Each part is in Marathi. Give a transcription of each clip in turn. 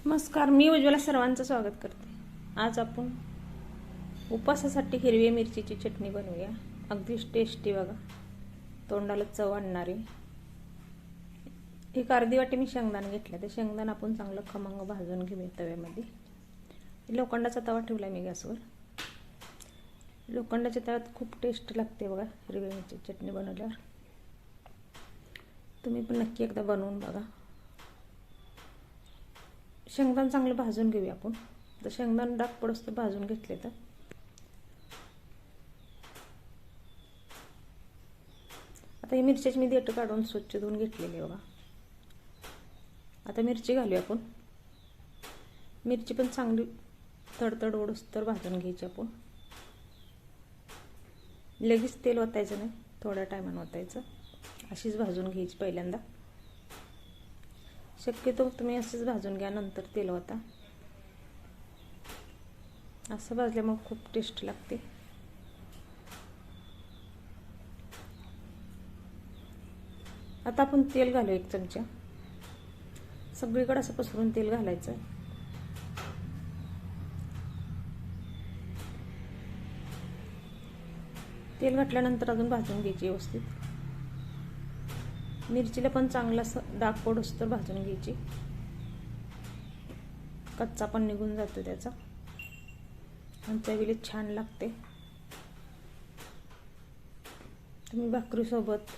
नमस्कार, मी उज्ज्वला सर्वांचं स्वागत करते। आज आपण उपवासासाठी हिरवी मिरचीची चटणी बनवूया। अगदी टेस्टी बघा, तोंडाला चव आणणारी। एक अर्धी वाटी मी शेंगदाणे घेतले। ते शेंगदाणे आपण चांगलं खमंग भाजून घेऊया तव्यामध्ये। लोखंडाचा तवा ठेवला मी गॅसवर। लोखंडाच्या तव्यात खूप टेस्ट लागते बघा हिरवी मिरचीची चटणी बनवल्यावर। तुम्ही पण नक्की एकदा बनवून बघा। शेंगदाणे चांगलं भाजून घेऊया आपण। तर शेंगदाणे डाग पडोस भाजून घेतले तर आता ही मिरचीची मी देठ काढून स्वच्छ धुवून घेतलेली बघा। आता मिरची घालूया आपण। मिरची पण चांगली तडतड ओढूस तर भाजून घ्यायची आपण। लगेच तेल ओतायचं नाही, थोड्या टायमाने ओतायचं। अशीच भाजून घ्यायची पहिल्यांदा। शक्यतो तुम्ही असेच भाजून घ्या, नंतर तेल ओता। असं भाजल्यामुळे खूप टेस्ट लागते। आता आपण तेल घालू, 1 चमचा। सगळीकडे असं पसरून तेल घालायचं। तेल घातल्यानंतर अजून भाजून घ्यायची व्यवस्थित। मिरचीला पण चांगला असं डाग पडोस तर भाजून घ्यायची, कच्चा पण निघून जातो त्याचा आणि चवीला छान लागते। तुम्ही भाकरी सोबत,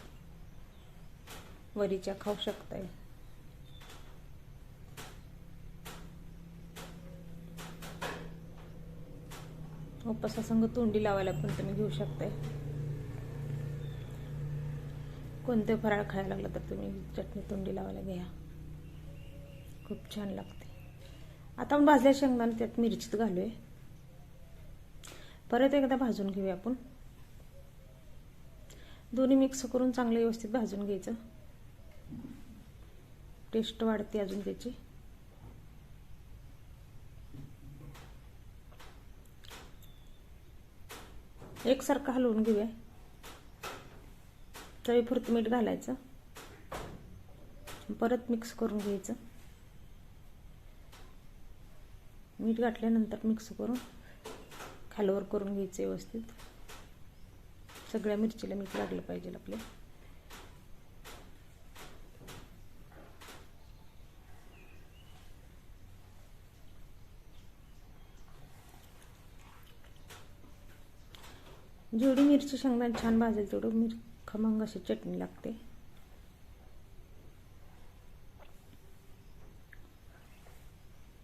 वरीच्या खाऊ शकताय। उपवासासंग तोंडी लावायला पण तुम्ही घेऊ शकताय। कोणते फराळ खायला लागलं तर तुम्ही चटणी तोंडी लावायला घ्या, खूप छान लागते। आता आपण भाजल्या शेंगदाणे त्यात मिरचीत घालूया। परत एकदा भाजून घेऊया आपण। दोन्ही मिक्स करून चांगलं व्यवस्थित भाजून घ्यायचं। टेस्ट वाढते अजून त्याची। एकसारखं हलवून घेऊया। चवीपुरतं मीठ घालायचं, परत मिक्स करून घ्यायचं। मीठ घातल्यानंतर मिक्स करून खालवर करून घ्यायचं व्यवस्थित। सगळ्या मिरचीला मीठ लागलं पाहिजे आपल्या। जेवढी मिरची शेंगदाणे छान भाजेल तेवढं खमंग अशी चटणी लागते।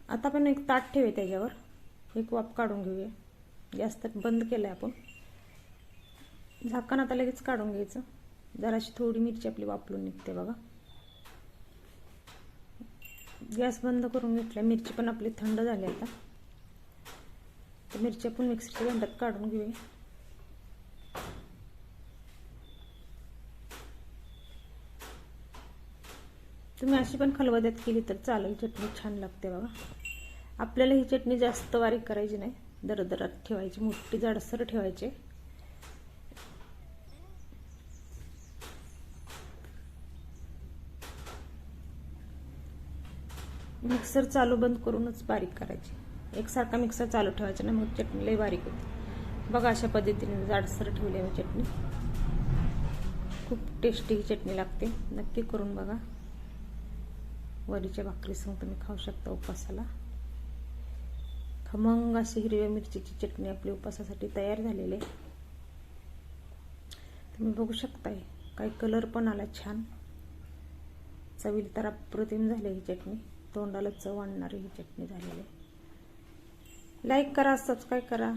आता आपण एक ताट ठेवूया, त्याच्यावर एक वाफ काढून घेऊया। गॅस तर बंद केलाय आपण। झाकण आता लगेच काढून घ्यायचं। जराशी थोडी मिरची आपली वाफलून निघते बघा। गॅस बंद करून घेतला। मिरची पण आपली थंड झाली। आता तर मिरची आपण मिक्सरच्या भांड्यात काढून घेऊया। तुम्ही अशी पण खलबत्त्यात केली तर चालेल, चटणी छान लागते बघा। आपल्याला ही चटणी जास्त बारीक करायची नाही, दरदरात ठेवायची, मोठी जाडसर ठेवायची। मिक्सर चालू बंद करूनच बारीक करायची। एकसारखा मिक्सर चालू ठेवायचा ना, मग चटणी लई बारीक होते बघा। अशा पद्धतीने जाडसर ठेवली आहे चटणी। खूप टेस्टी चटणी लागते, नक्की करून बघा। वरीच्या भाकरीसंग तुम्ही खाऊ शकता उपवासाला। खमंग अशी हिरव्या मिरचीची चटणी आपली उपवासासाठी तयार झालेली आहे। तुम्ही बघू शकताय, काही कलर पण आला छान। चवीला तर अप्रतिम झाली ही चटणी, तोंडाला चव आणणारी ही चटणी झालेली आहे। लाईक करा, सबस्क्राईब करा।